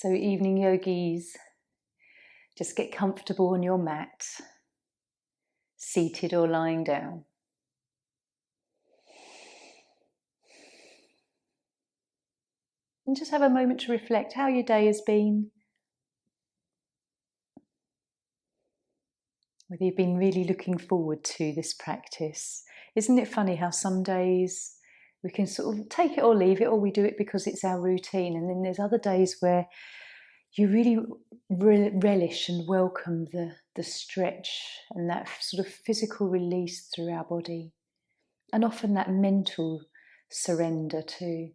So evening yogis, just get comfortable on your mat, seated or lying down. And just have a moment to reflect how your day has been. Whether you've been really looking forward to this practice. Isn't it funny how some days we can sort of take it or leave it, or we do it because it's our routine, and then there's other days where you really relish and welcome the stretch and that sort of physical release through our body, and often that mental surrender too.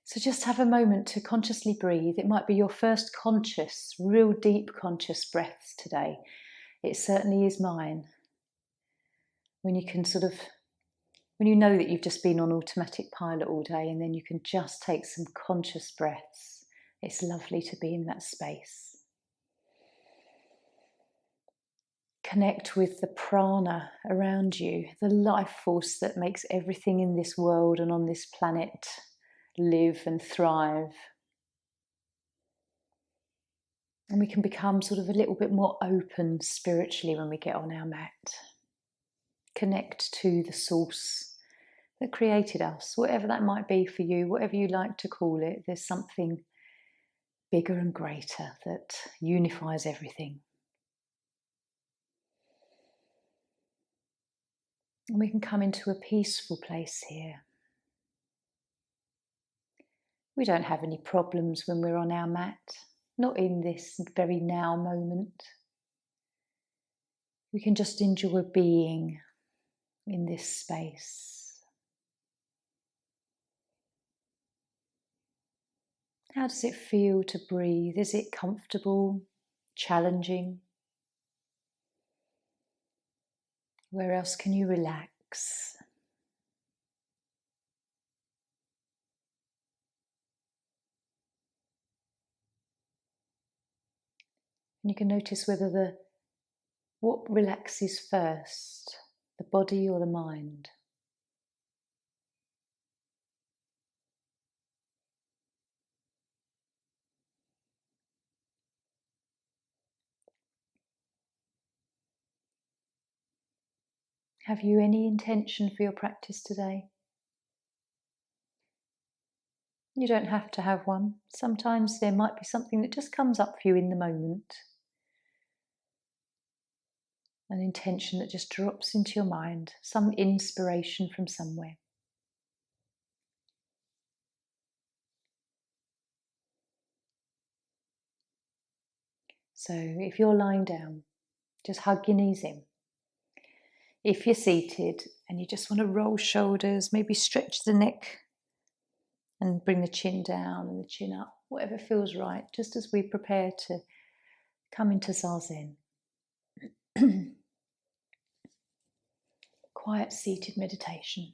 So just have a moment to consciously breathe. It might be your first conscious, real deep conscious breaths today. It certainly is mine. When you can when you know that you've just been on automatic pilot all day, and then you can just take some conscious breaths. It's lovely to be in that space. Connect with the prana around you, the life force that makes everything in this world and on this planet live and thrive. And we can become sort of a little bit more open spiritually when we get on our mat. Connect to the source that created us, whatever that might be for you, whatever you like to call it. There's something bigger and greater that unifies everything. And we can come into a peaceful place here. We don't have any problems when we're on our mat, not in this very now moment. We can just enjoy being in this space. How does it feel to breathe? Is it comfortable, challenging? Where else can you relax? And you can notice whether what relaxes first, the body or the mind. Have you any intention for your practice today? You don't have to have one. Sometimes there might be something that just comes up for you in the moment. An intention that just drops into your mind, some inspiration from somewhere. So if you're lying down, just hug your knees in. If you're seated and you just want to roll shoulders, maybe stretch the neck and bring the chin down and the chin up, whatever feels right, just as we prepare to come into Zazen. Quiet seated meditation.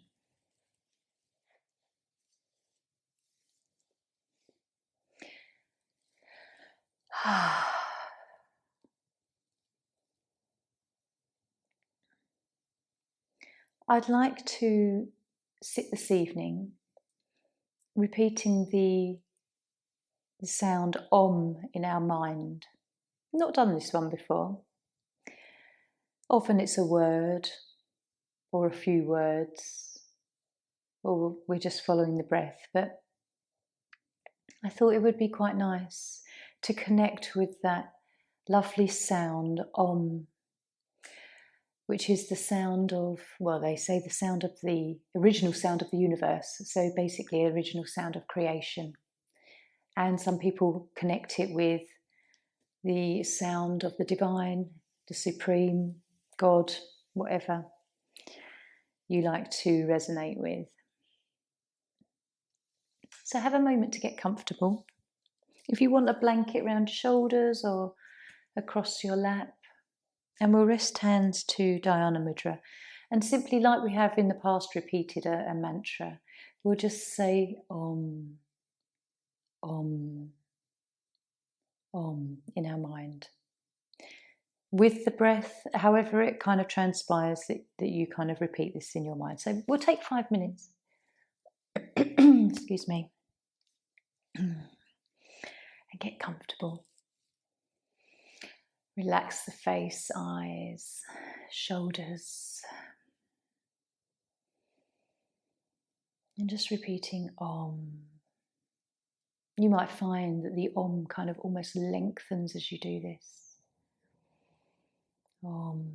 I'd like to sit this evening repeating the sound Om in our mind. Not done this one before. Often it's a word or a few words, or we're just following the breath, but I thought it would be quite nice to connect with that lovely sound Om, which is the sound of, well, they say the sound of the original sound of the universe, so basically the original sound of creation. And some people connect it with the sound of the divine, the supreme, God, whatever you like to resonate with. So have a moment to get comfortable. If you want a blanket around your shoulders or across your lap, and we'll rest hands to Dhyana Mudra, and simply, like we have in the past, repeated a mantra. We'll just say Om, Om, Om in our mind. With the breath, however it kind of transpires, that you kind of repeat this in your mind. So we'll take 5 minutes. Excuse me. And get comfortable. Relax the face, eyes, shoulders. And just repeating Om. You might find that the Om kind of almost lengthens as you do this. Om.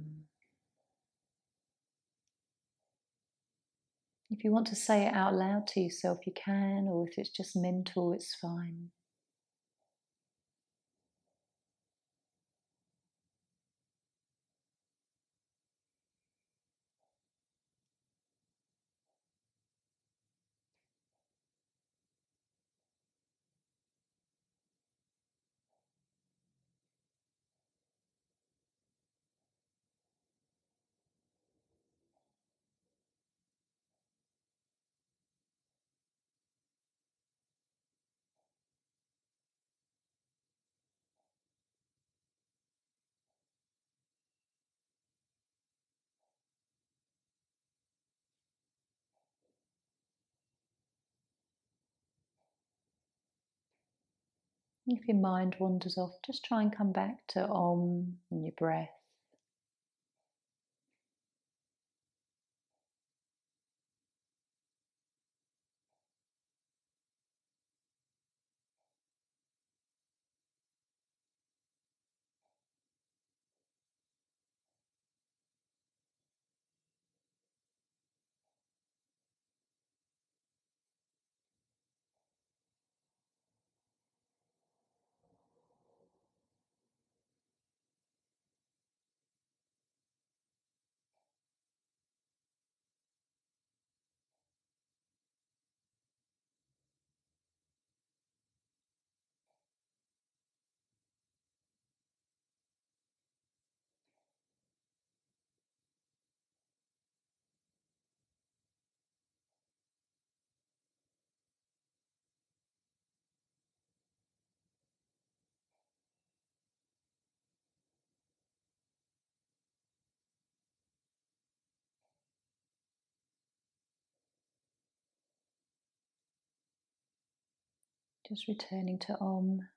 If you want to say it out loud to yourself, you can, or if it's just mental, it's fine. If your mind wanders off, just try and come back to Om and your breath. Just returning to Om.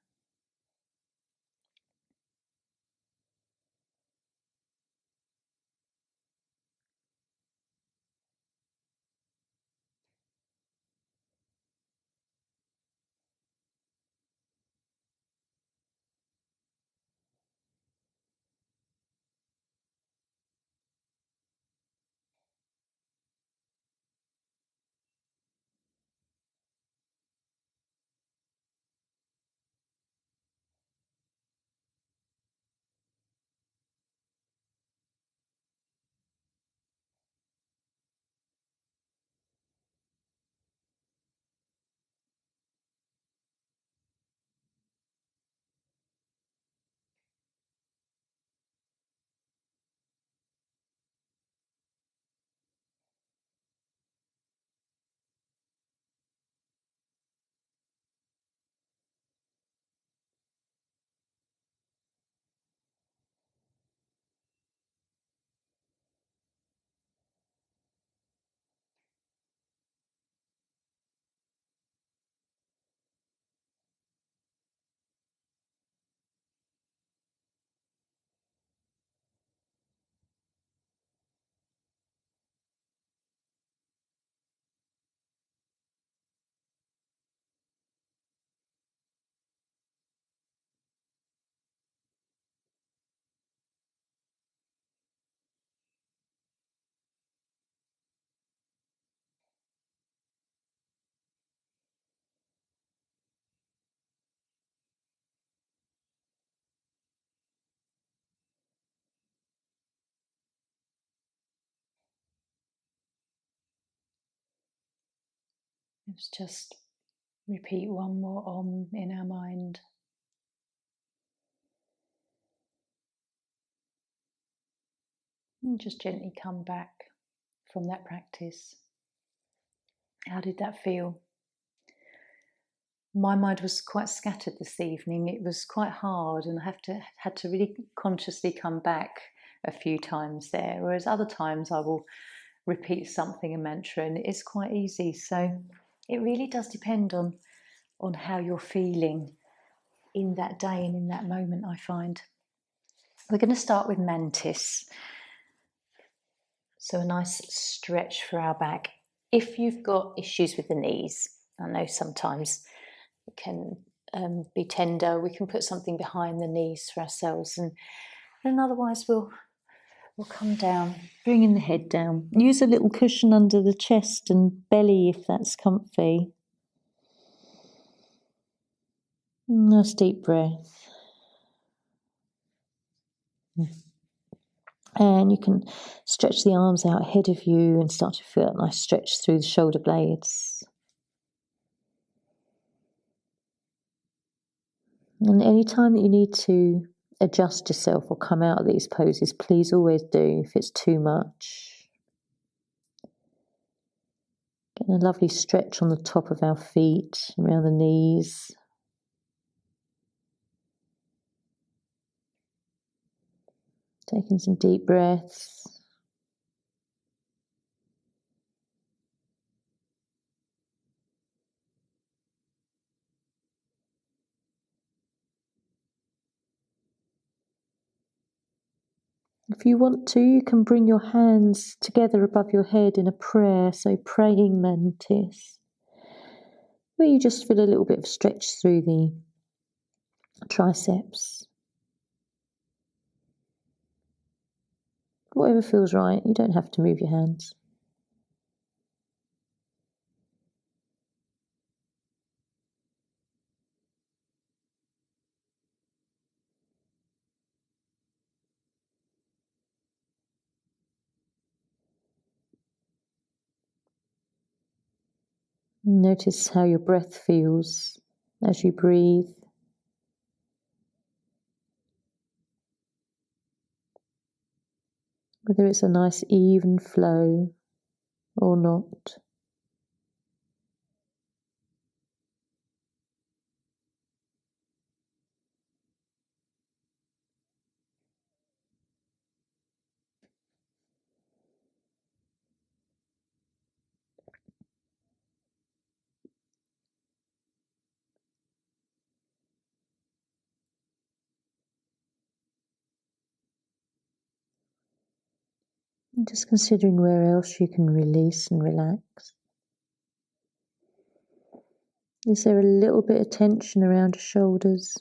Let's just repeat one more Om in our mind. And just gently come back from that practice. How did that feel? My mind was quite scattered this evening. It was quite hard, and I had to really consciously come back a few times there. Whereas other times I will repeat something, a mantra, and it's quite easy. So It really does depend on how you're feeling in that day and in that moment, I find. We're going to start with mantis. So a nice stretch for our back. If you've got issues with the knees, I know sometimes it can be tender. We can put something behind the knees for ourselves, and otherwise we'll come down, bringing the head down. Use a little cushion under the chest and belly if that's comfy. Nice deep breath. And you can stretch the arms out ahead of you and start to feel a nice stretch through the shoulder blades. And any time that you need to adjust yourself or come out of these poses, please always do if it's too much. Getting a lovely stretch on the top of our feet, around the knees. Taking some deep breaths. If you want to, you can bring your hands together above your head in a prayer, so praying mantis, where you just feel a little bit of stretch through the triceps. Whatever feels right, you don't have to move your hands. Notice how your breath feels as you breathe. Whether it's a nice even flow or not. And just considering where else you can release and relax. Is there a little bit of tension around your shoulders?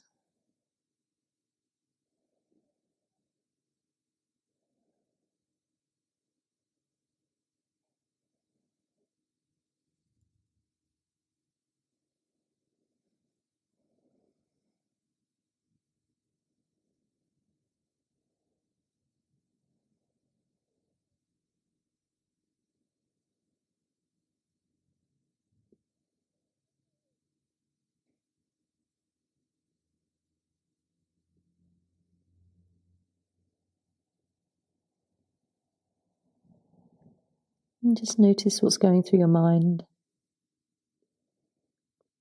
And just notice what's going through your mind.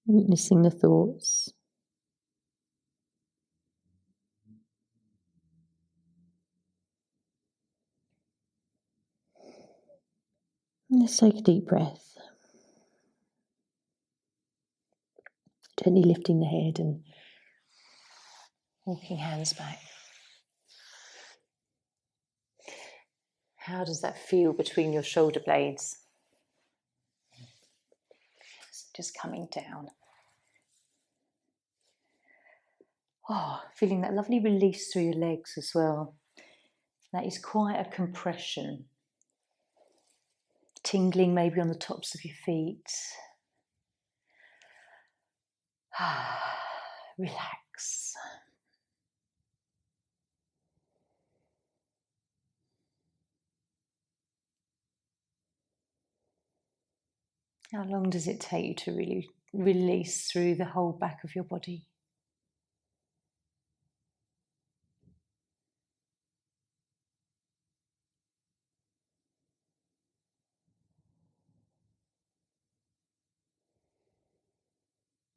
Witnessing the thoughts. And let's take a deep breath. Gently lifting the head and walking hands back. How does that feel between your shoulder blades? Just coming down. Oh, feeling that lovely release through your legs as well. That is quite a compression. Tingling maybe on the tops of your feet. Relax. How long does it take you to really release through the whole back of your body?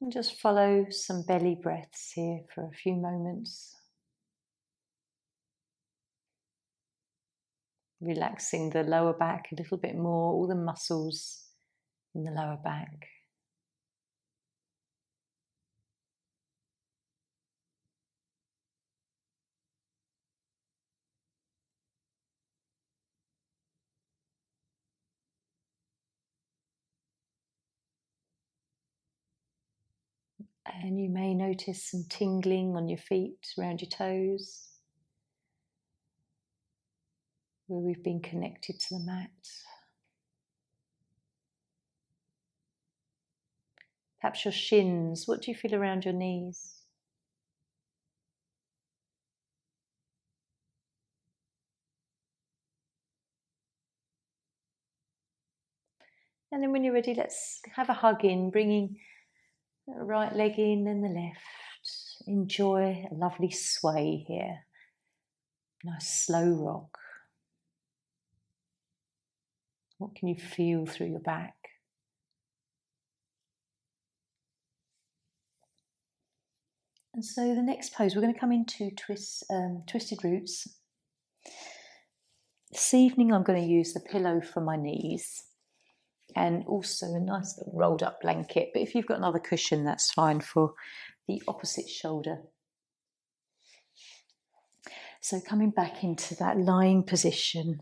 And just follow some belly breaths here for a few moments. Relaxing the lower back a little bit more, all the muscles in the lower back. And you may notice some tingling on your feet, around your toes, where we've been connected to the mat. Perhaps your shins. What do you feel around your knees? And then when you're ready, let's have a hug in, bringing the right leg in and the left. Enjoy a lovely sway here. Nice slow rock. What can you feel through your back? And so the next pose, we're going to come into twisted roots. This evening I'm going to use the pillow for my knees and also a nice little rolled up blanket. But if you've got another cushion, that's fine for the opposite shoulder. So coming back into that lying position,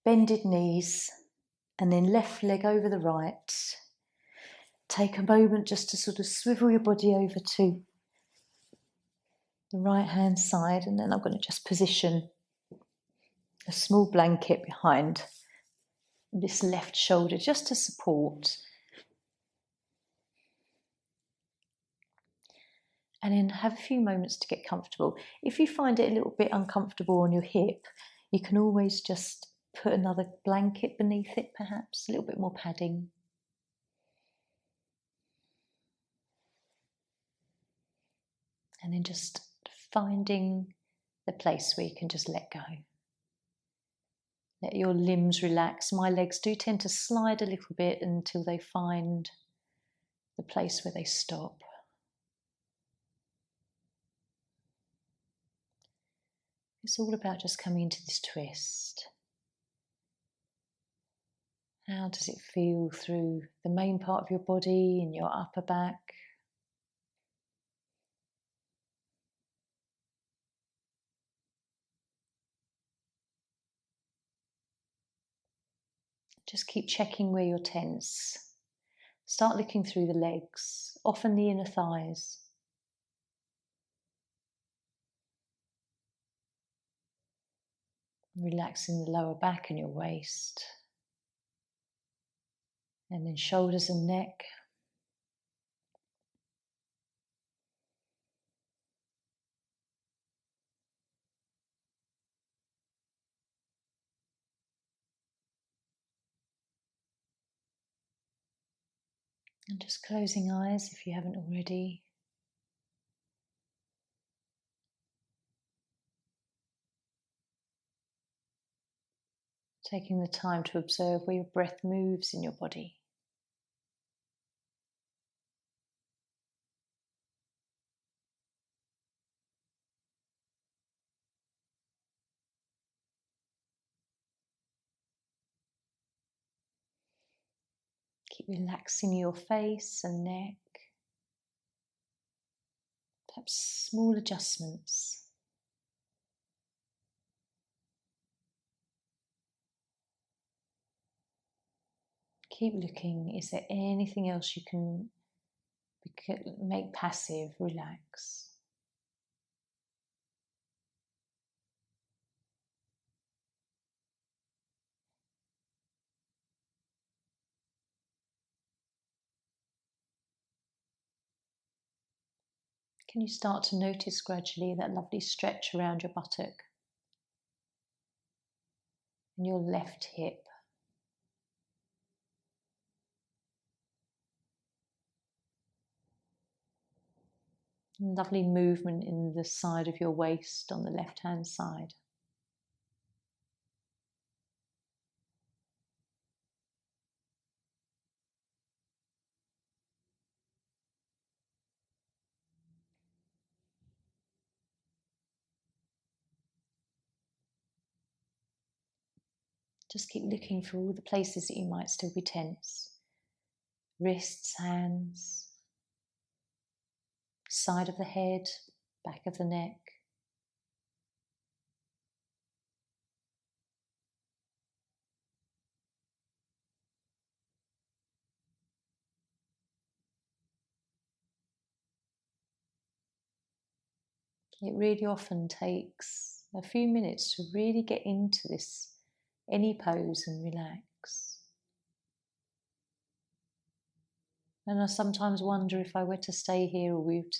bended knees, and then left leg over the right. Take a moment just to sort of swivel your body over to the right hand side, and then I'm going to just position a small blanket behind this left shoulder just to support. And then have a few moments to get comfortable. If you find it a little bit uncomfortable on your hip, you can always just put another blanket beneath it, perhaps, a little bit more padding. And then just finding the place where you can just let go. Let your limbs relax. My legs do tend to slide a little bit until they find the place where they stop. It's all about just coming into this twist. How does it feel through the main part of your body and your upper back? Just keep checking where you're tense. Start looking through the legs, often the inner thighs. Relaxing the lower back and your waist. And then shoulders and neck. And just closing eyes if you haven't already. Taking the time to observe where your breath moves in your body. Keep relaxing your face and neck. Perhaps small adjustments. Keep looking. Is there anything else you can make passive, relax? Can you start to notice gradually that lovely stretch around your buttock and your left hip? Lovely movement in the side of your waist on the left hand side. Just keep looking for all the places that you might still be tense. Wrists, hands, side of the head, back of the neck. It really often takes a few minutes to really get into this, any pose, and relax. And I sometimes wonder if I were to stay here or we were to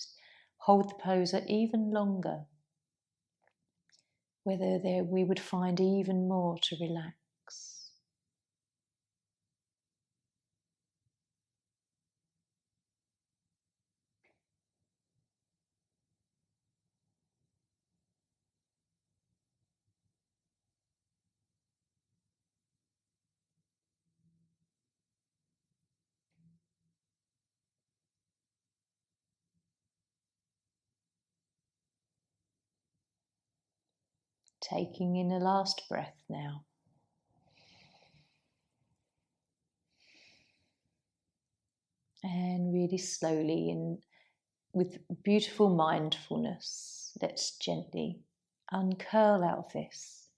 hold the pose even longer, whether we would find even more to relax. Taking in a last breath now. And really slowly and with beautiful mindfulness, let's gently uncurl out of this.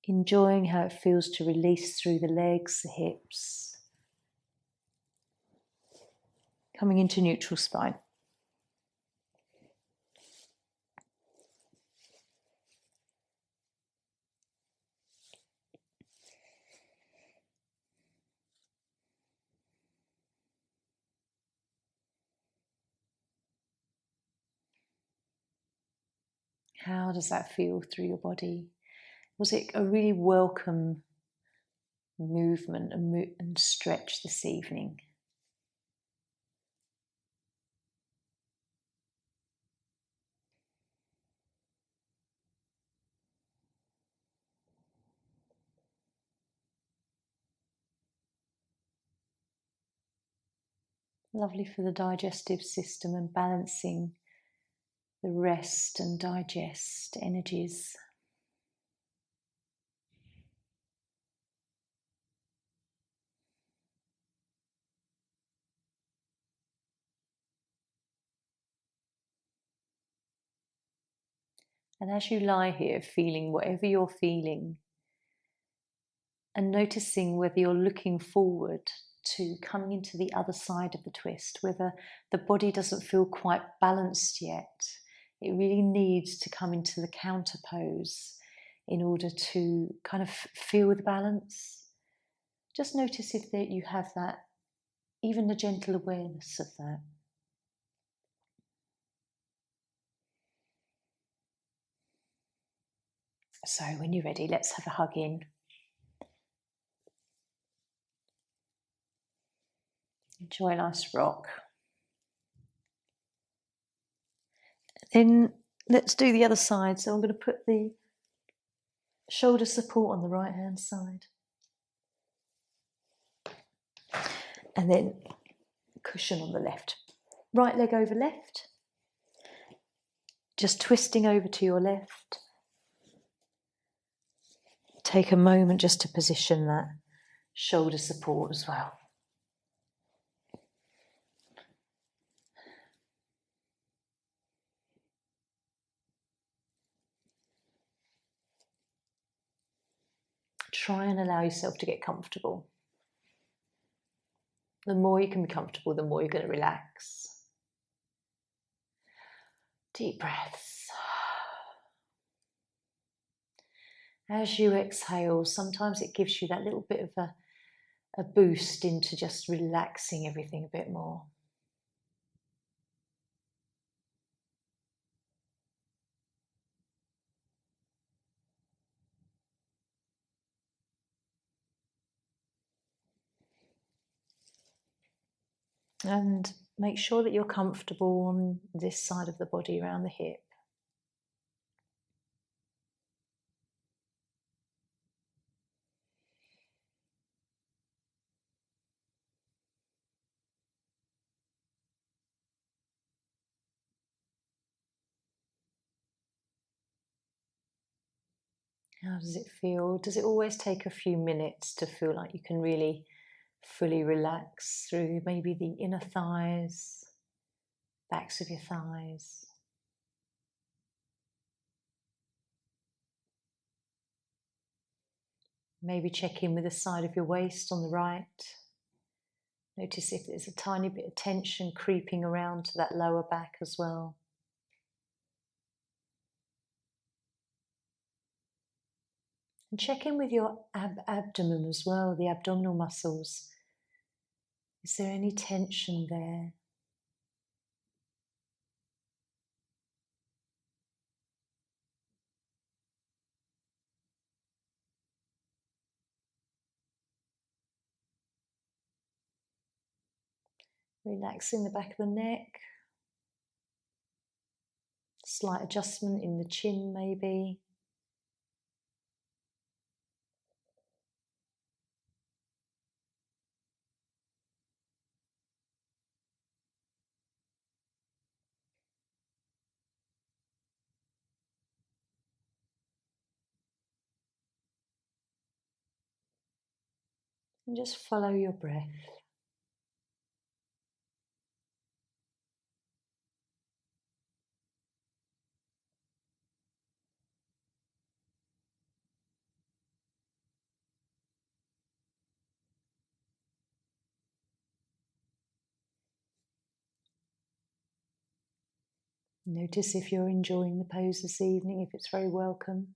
Enjoying how it feels to release through the legs, the hips. Coming into neutral spine. How does that feel through your body? Was it a really welcome movement and stretch this evening? Lovely for the digestive system and balancing the rest and digest energies. And as you lie here feeling whatever you're feeling and noticing whether you're looking forward to coming into the other side of the twist, whether the body doesn't feel quite balanced yet, it really needs to come into the counter pose in order to kind of feel the balance. Just notice if you have that, even a gentle awareness of that. So when you're ready, let's have a hug in. Enjoy a nice rock. Then let's do the other side. So I'm going to put the shoulder support on the right hand side. And then cushion on the left. Right leg over left. Just twisting over to your left. Take a moment just to position that shoulder support as well. Try and allow yourself to get comfortable. The more you can be comfortable, the more you're going to relax. Deep breaths. As you exhale, sometimes it gives you that little bit of a boost into just relaxing everything a bit more. And make sure that you're comfortable on this side of the body, around the hip. How does it feel? Does it always take a few minutes to feel like you can really fully relax through maybe the inner thighs, backs of your thighs? Maybe check in with the side of your waist on the right. Notice if there's a tiny bit of tension creeping around to that lower back as well. And check in with your abdomen as well, the abdominal muscles. Is there any tension there? Relaxing the back of the neck. Slight adjustment in the chin maybe. And just follow your breath. Notice if you're enjoying the pose this evening, if it's very welcome,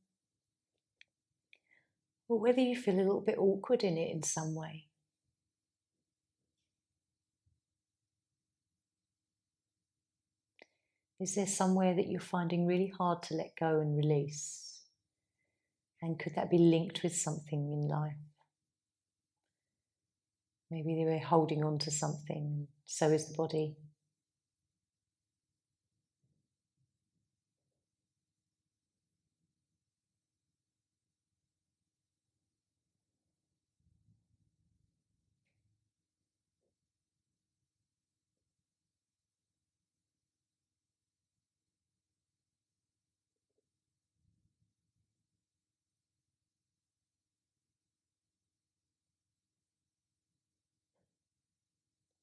or whether you feel a little bit awkward in it in some way. Is there somewhere that you're finding really hard to let go and release? And could that be linked with something in life? Maybe they were holding on to something, so is the body.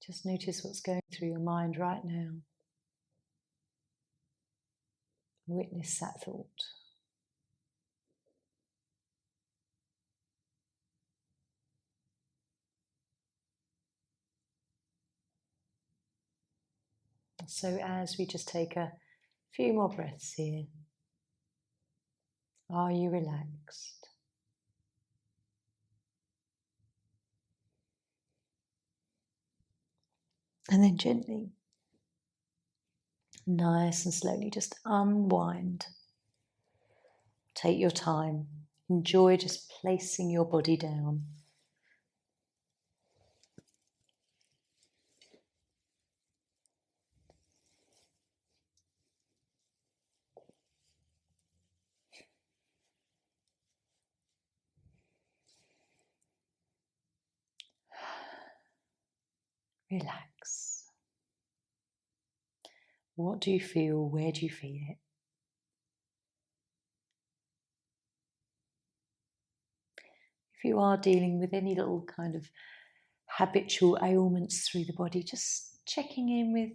Just notice what's going through your mind right now. Witness that thought. So as we just take a few more breaths here, are you relaxed? And then gently, nice and slowly, just unwind. Take your time. Enjoy just placing your body down. Relax. What do you feel? Where do you feel it? If you are dealing with any little kind of habitual ailments through the body, just checking in with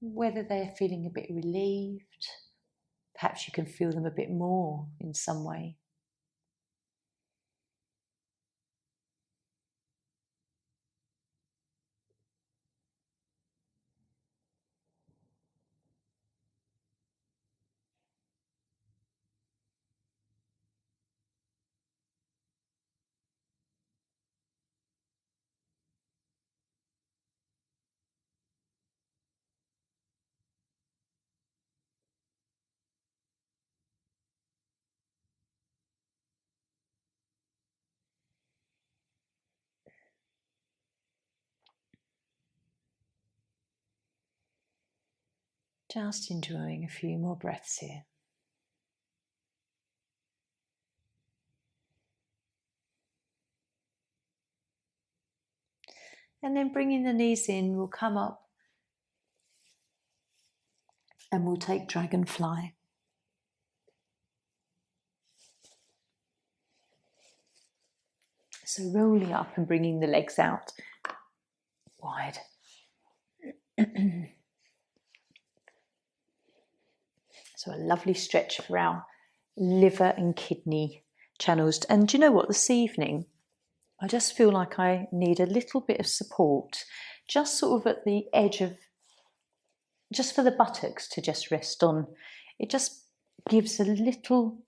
whether they're feeling a bit relieved. Perhaps you can feel them a bit more in some way. Just enjoying a few more breaths here. And then bringing the knees in, we'll come up and we'll take dragonfly. So rolling up and bringing the legs out wide. So a lovely stretch for our liver and kidney channels. And do you know what? This evening, I just feel like I need a little bit of support, just sort of at the edge of, just for the buttocks to just rest on. It just gives a little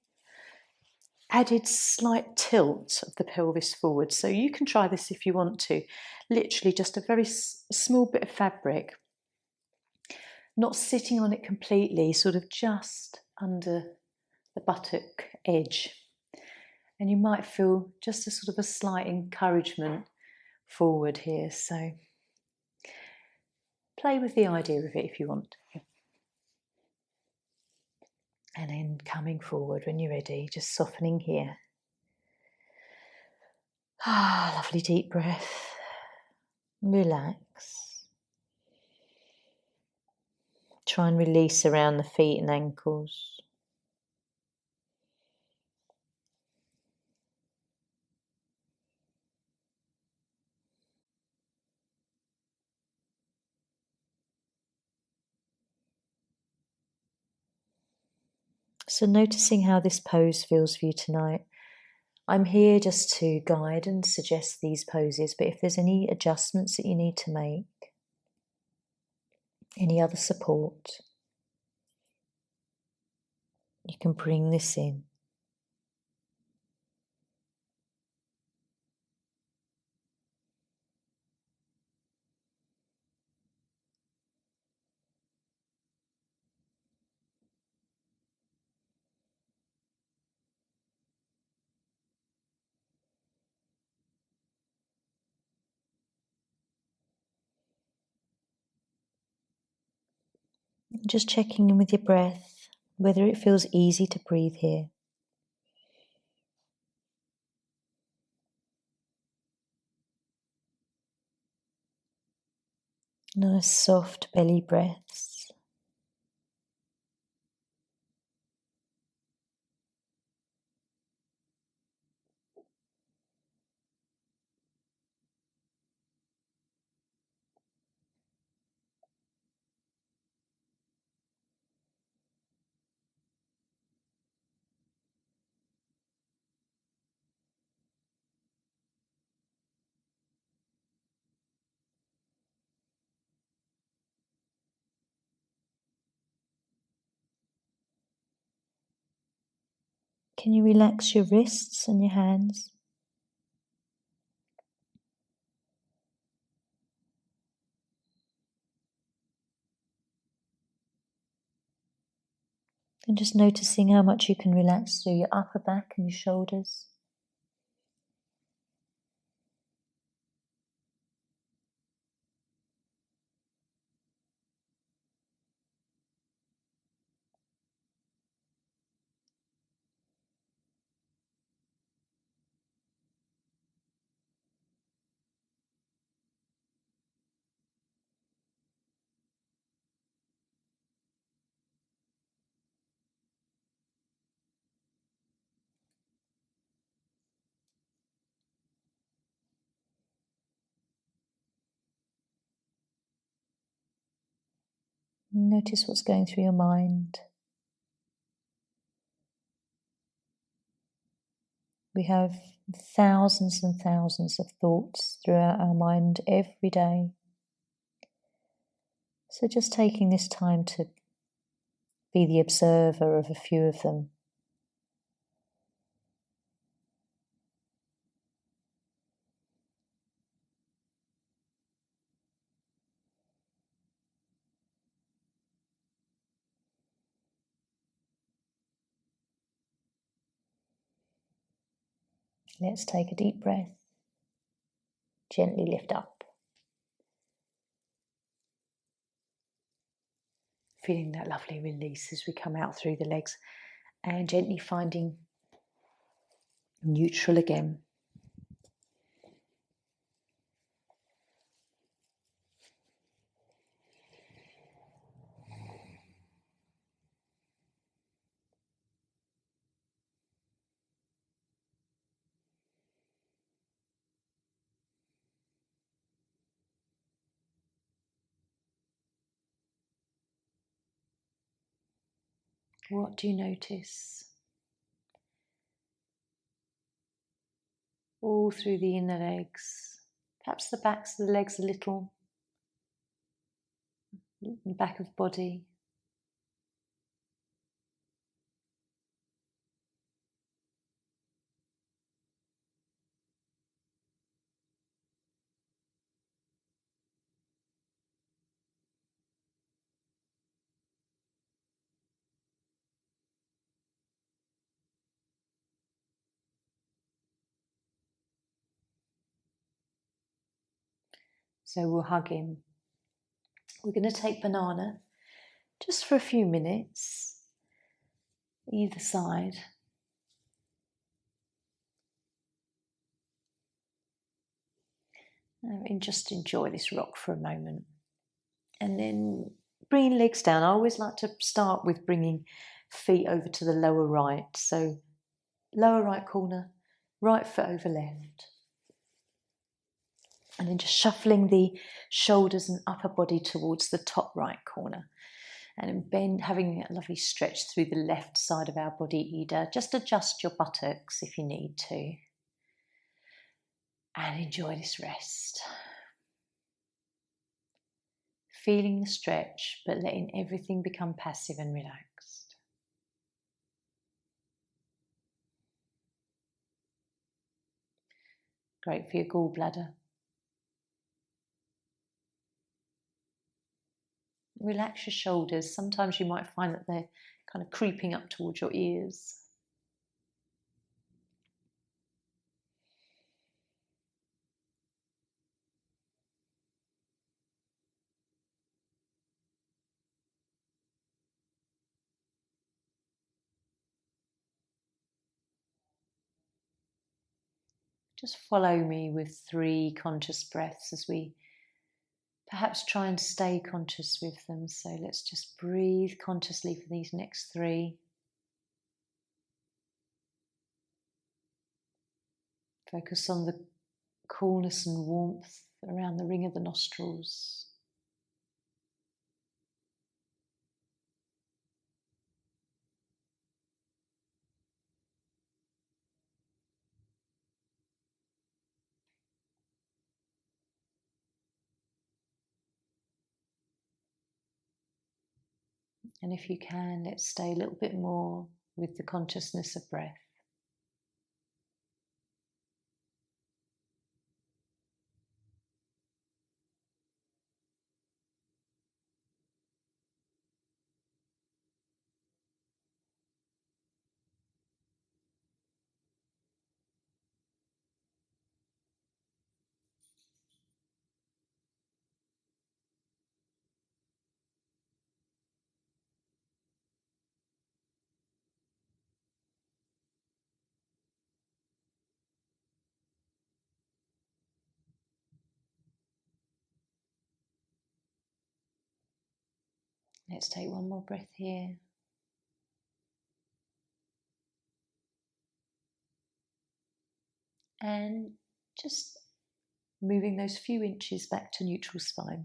added slight tilt of the pelvis forward. So you can try this if you want to. Literally just a very small bit of fabric, not sitting on it completely, sort of just under the buttock edge. And you might feel just a sort of a slight encouragement forward here. So play with the idea of it if you want. And then coming forward when you're ready, just softening here. Ah, lovely deep breath. Relax. Try and release around the feet and ankles. So noticing how this pose feels for you tonight. I'm here just to guide and suggest these poses, but if there's any adjustments that you need to make, any other support, you can bring this in. Just checking in with your breath, whether it feels easy to breathe here. Nice soft belly breaths. Can you relax your wrists and your hands? And just noticing how much you can relax through your upper back and your shoulders. Notice what's going through your mind. We have thousands and thousands of thoughts throughout our mind every day. So just taking this time to be the observer of a few of them. Let's take a deep breath. Gently lift up. Feeling that lovely release as we come out through the legs and gently finding neutral again. What do you notice? All through the inner legs. Perhaps the backs of the legs a little. The back of body. So we'll hug him. We're going to take banana just for a few minutes, either side. And just enjoy this rock for a moment. And then bringing legs down. I always like to start with bringing feet over to the lower right. So lower right corner, right foot over left. And then just shuffling the shoulders and upper body towards the top right corner. And then bend, having a lovely stretch through the left side of our body either. Just adjust your buttocks if you need to. And enjoy this rest. Feeling the stretch, but letting everything become passive and relaxed. Great for your gallbladder. Relax your shoulders. Sometimes you might find that they're kind of creeping up towards your ears. Just follow me with 3 conscious breaths as we perhaps try and stay conscious with them. So let's just breathe consciously for these next 3. Focus on the coolness and warmth around the ring of the nostrils. And if you can, let's stay a little bit more with the consciousness of breath. Let's take one more breath here. And just moving those few inches back to neutral spine.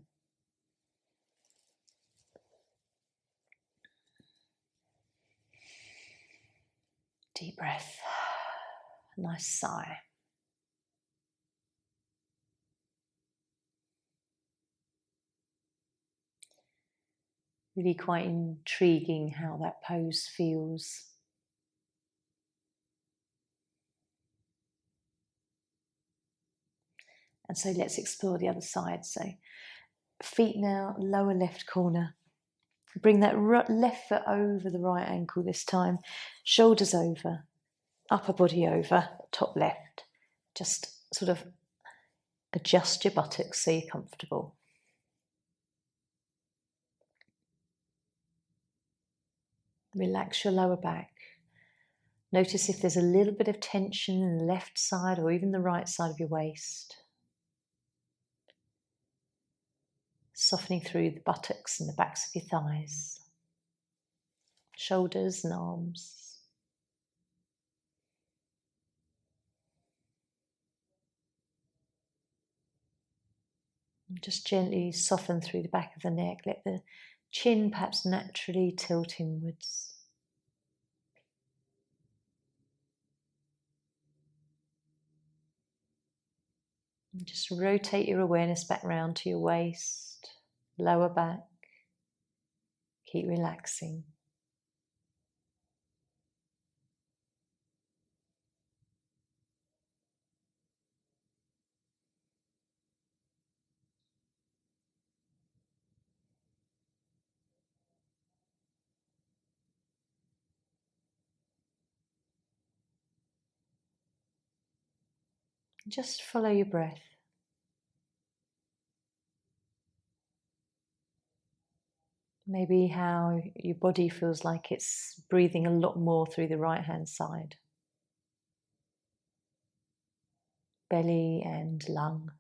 Deep breath. Nice sigh. Really quite intriguing how that pose feels. And so let's explore the other side. So feet now, lower left corner. Bring that left foot over the right ankle this time. Shoulders over, upper body over, top left. Just sort of adjust your buttocks so you're comfortable. Relax your lower back. Notice if there's a little bit of tension in the left side or even the right side of your waist. Softening through the buttocks and the backs of your thighs, shoulders and arms. And just gently soften through the back of the neck. Let the chin perhaps naturally tilt inwards. And just rotate your awareness back round to your waist, lower back. Keep relaxing. Just follow your breath. Maybe how your body feels like it's breathing a lot more through the right-hand side. Belly and lung.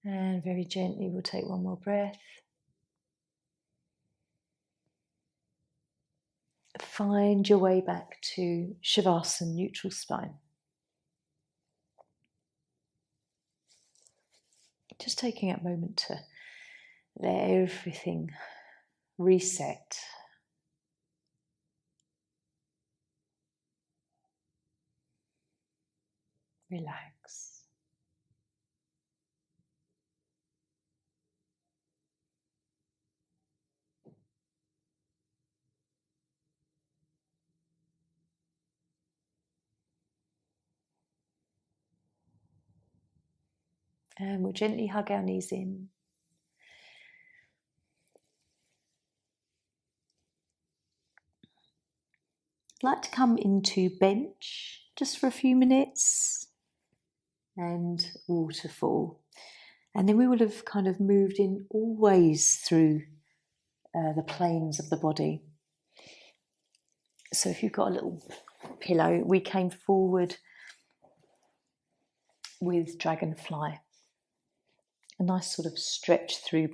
And very gently we'll take one more breath. Find your way back to Shavasana, neutral spine. Just taking a moment to let everything reset. Relax. And we'll gently hug our knees in. I'd like to come into bench just for a few minutes and waterfall. And then we will have kind of moved in always through the planes of the body. So if you've got a little pillow, we came forward with dragonfly. A nice sort of stretch through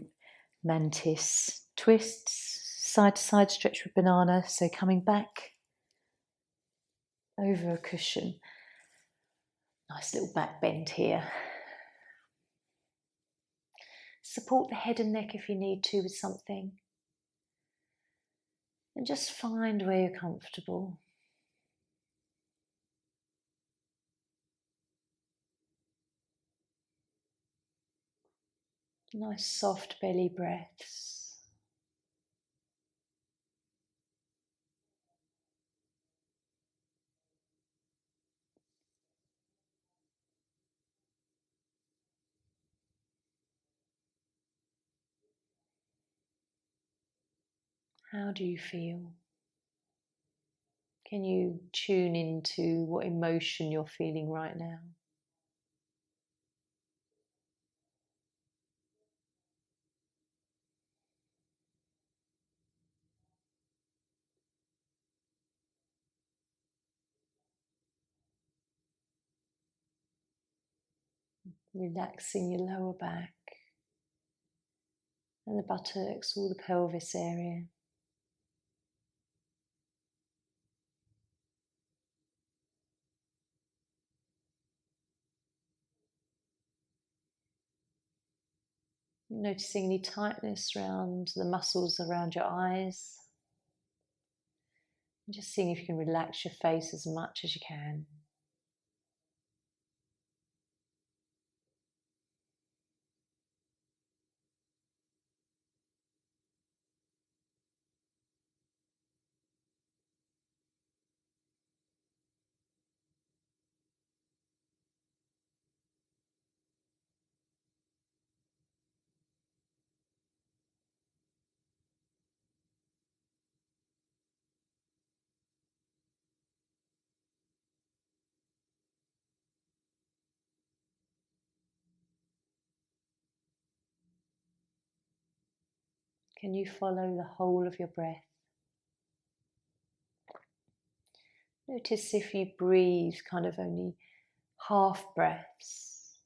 mantis, twists, side to side stretch with banana. So coming back over a cushion. Nice little back bend here. Support the head and neck if you need to with something. And just find where you're comfortable. Nice soft belly breaths. How do you feel? Can you tune into what emotion you're feeling right now? Relaxing your lower back and the buttocks, all the pelvis area. Noticing any tightness around the muscles around your eyes. And just seeing if you can relax your face as much as you can. Can you follow the whole of your breath? Notice if you breathe kind of only half breaths,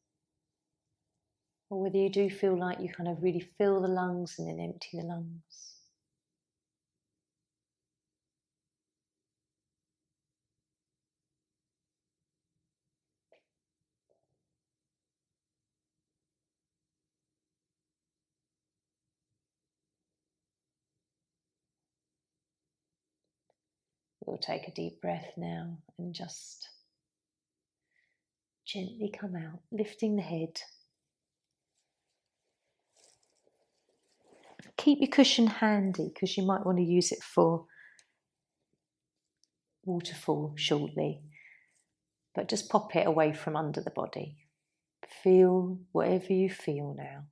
or whether you do feel like you kind of really fill the lungs and then empty the lungs. We'll take a deep breath now and just gently come out, lifting the head. keep your cushion handy because you might want to use it for waterfall shortly. But just pop it away from under the body. Feel whatever you feel now.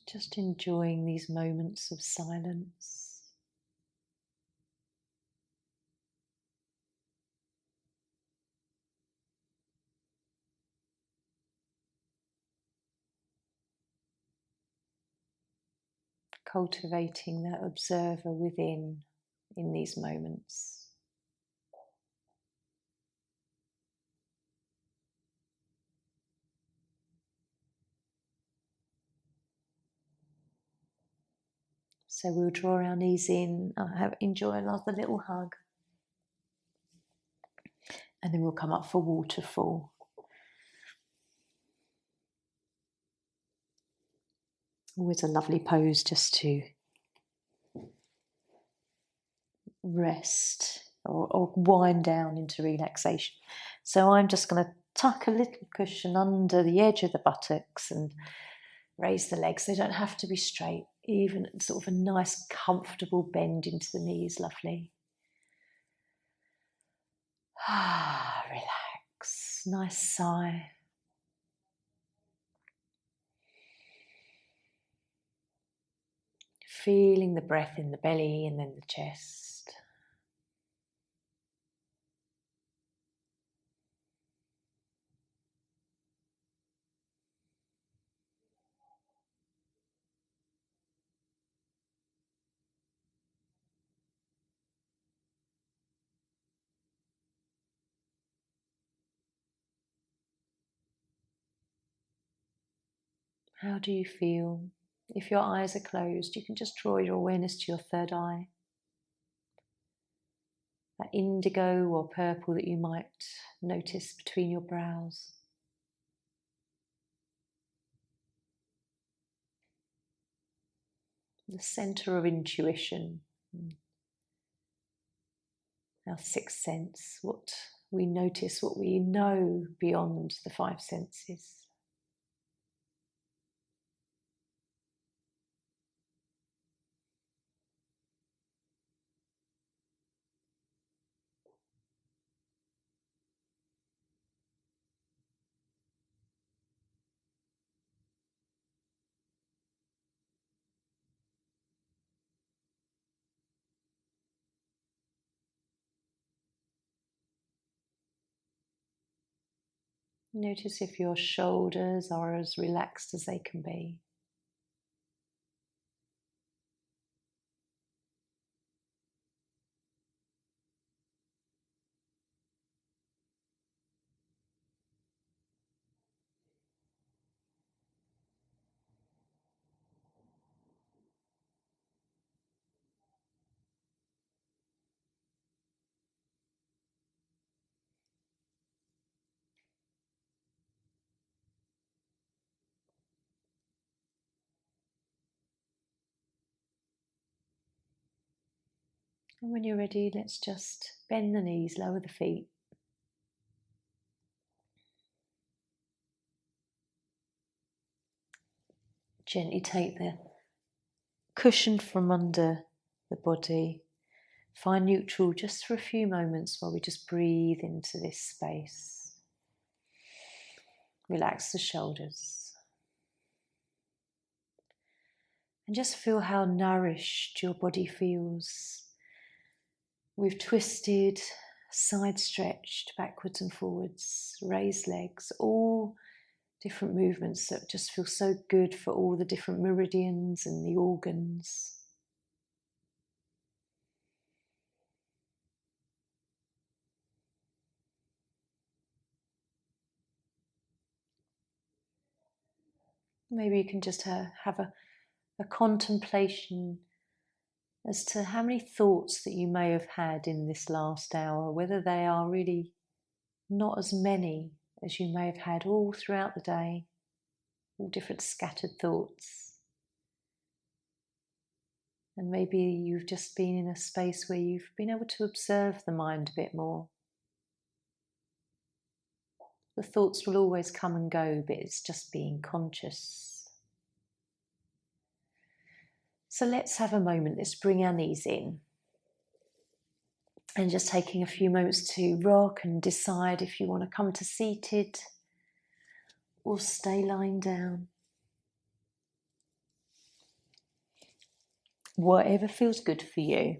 Just enjoying these moments of silence. Cultivating that observer within in these moments. So we'll draw our knees in, enjoy another little hug. And then we'll come up for waterfall. Always a lovely pose just to rest or wind down into relaxation. So I'm just going to tuck a little cushion under the edge of the buttocks and raise the legs. They don't have to be straight. Even sort of a nice comfortable bend into the knees, lovely. Relax. Nice sigh. Feeling the breath in the belly and then the chest. How do you feel? If your eyes are closed, you can just draw your awareness to your third eye. That indigo or purple that you might notice between your brows. The centre of intuition, our sixth sense, what we notice, what we know beyond the five senses. Notice if your shoulders are as relaxed as they can be. And when you're ready, let's just bend the knees, lower the feet. Gently take the cushion from under the body. Find neutral just for a few moments while we just breathe into this space. Relax the shoulders. And just feel how nourished your body feels. We've twisted, side stretched, backwards and forwards, raised legs, all different movements that just feel so good for all the different meridians and the organs. Maybe you can just have a contemplation as to how many thoughts that you may have had in this last hour, whether they are really not as many as you may have had all throughout the day, all different scattered thoughts. And maybe you've just been in a space where you've been able to observe the mind a bit more. The thoughts will always come and go, but it's just being conscious. So let's have a moment, let's bring our knees in. And just taking a few moments to rock and decide if you want to come to seated or stay lying down. Whatever feels good for you.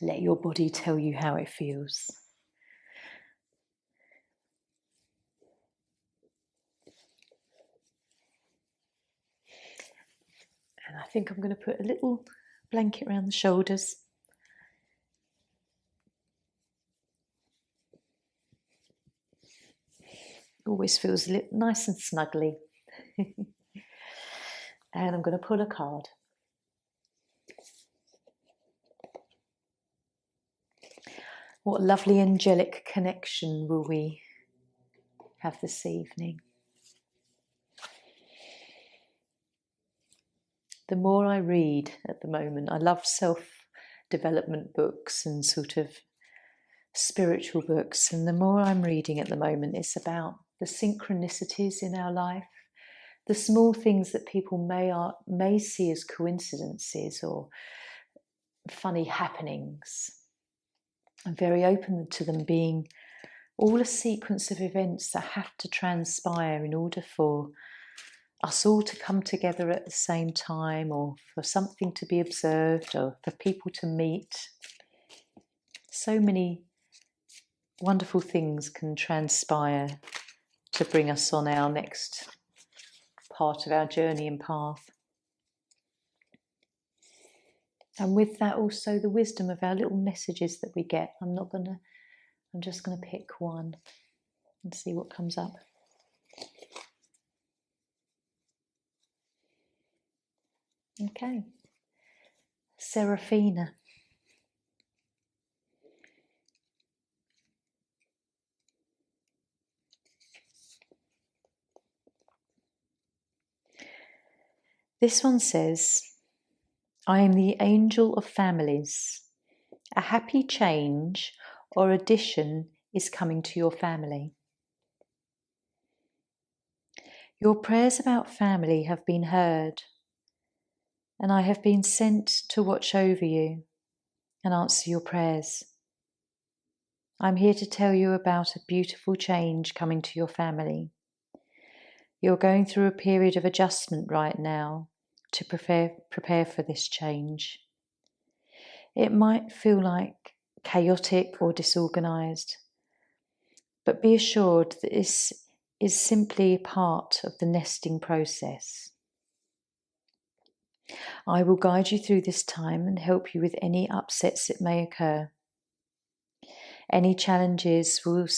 Let your body tell you how it feels. And I think I'm going to put a little blanket around the shoulders. Always feels nice and snuggly. And I'm going to pull a card. What lovely angelic connection will we have this evening? The more I read at the moment, I love self-development books and sort of spiritual books, and the more I'm reading at the moment, it's about the synchronicities in our life, the small things that people may see as coincidences or funny happenings. I'm very open to them being all a sequence of events that have to transpire in order for us all to come together at the same time, or for something to be observed, or for people to meet. So many wonderful things can transpire to bring us on our next part of our journey and path. And with that also the wisdom of our little messages that we get. I'm just gonna pick one and see what comes up. Okay, Seraphina. This one says, I am the angel of families. A happy change or addition is coming to your family. Your prayers about family have been heard, and I have been sent to watch over you and answer your prayers. I'm here to tell you about a beautiful change coming to your family. You're going through a period of adjustment right now to prepare for this change. It might feel like chaotic or disorganized, but be assured that this is simply part of the nesting process. I will guide you through this time and help you with any upsets that may occur. Any challenges will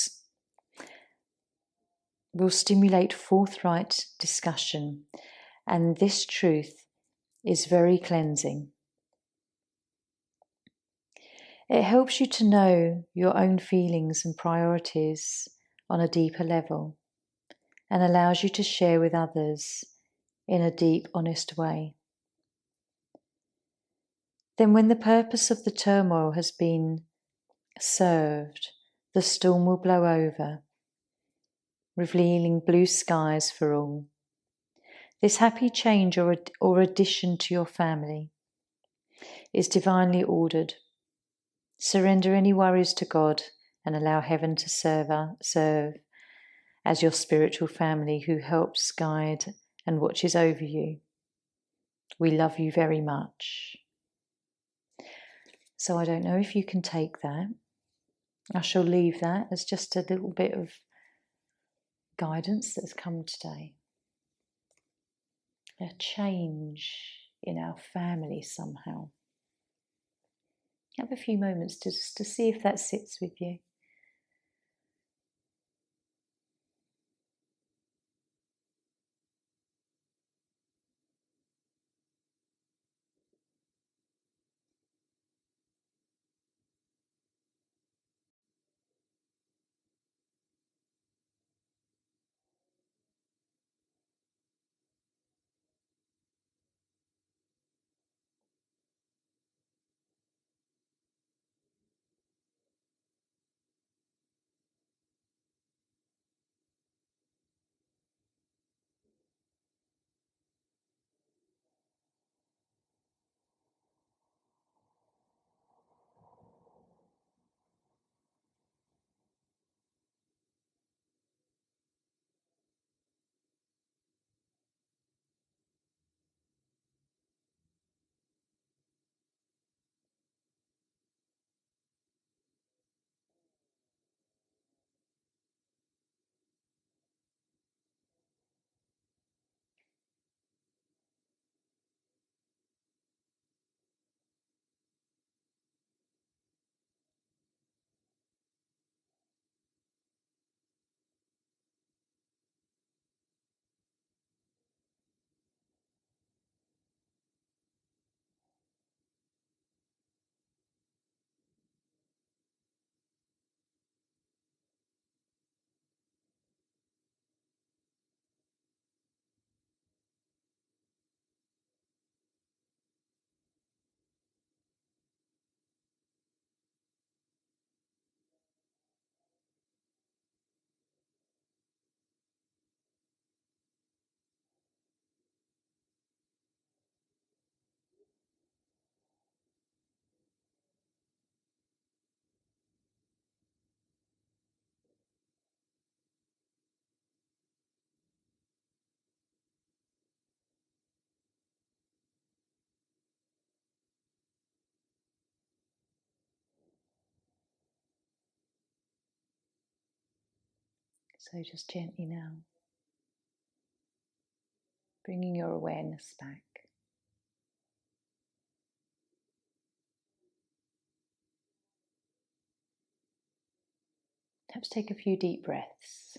stimulate forthright discussion, and this truth is very cleansing. It helps you to know your own feelings and priorities on a deeper level, and allows you to share with others in a deep, honest way. Then when the purpose of the turmoil has been served, the storm will blow over, revealing blue skies for all. This happy change or addition to your family is divinely ordered. Surrender any worries to God and allow heaven to serve as your spiritual family who helps guide and watches over you. We love you very much. So I don't know if you can take that. I shall leave that as just a little bit of guidance that's come today. A change in our family somehow. Have a few moments just to see if that sits with you. So just gently now, bringing your awareness back. Perhaps take a few deep breaths.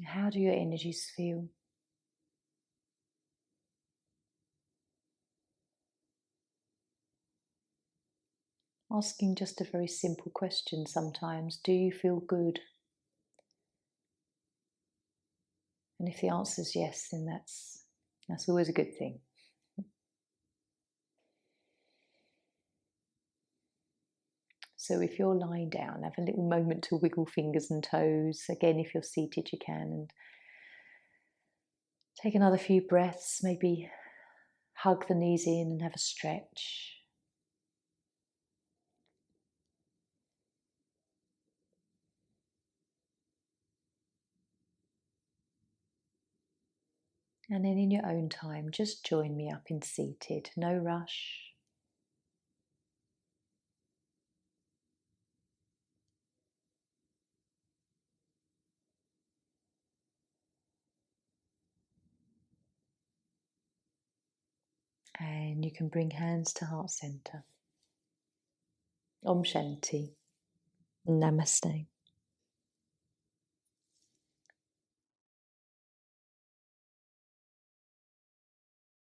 How do your energies feel? Asking just a very simple question sometimes, do you feel good? And if the answer is yes, then that's always a good thing. So if you're lying down, have a little moment to wiggle fingers and toes. Again, if you're seated, you can. And take another few breaths, maybe hug the knees in and have a stretch. And then in your own time, just join me up in seated, no rush. And you can bring hands to heart center. Om Shanti. Namaste.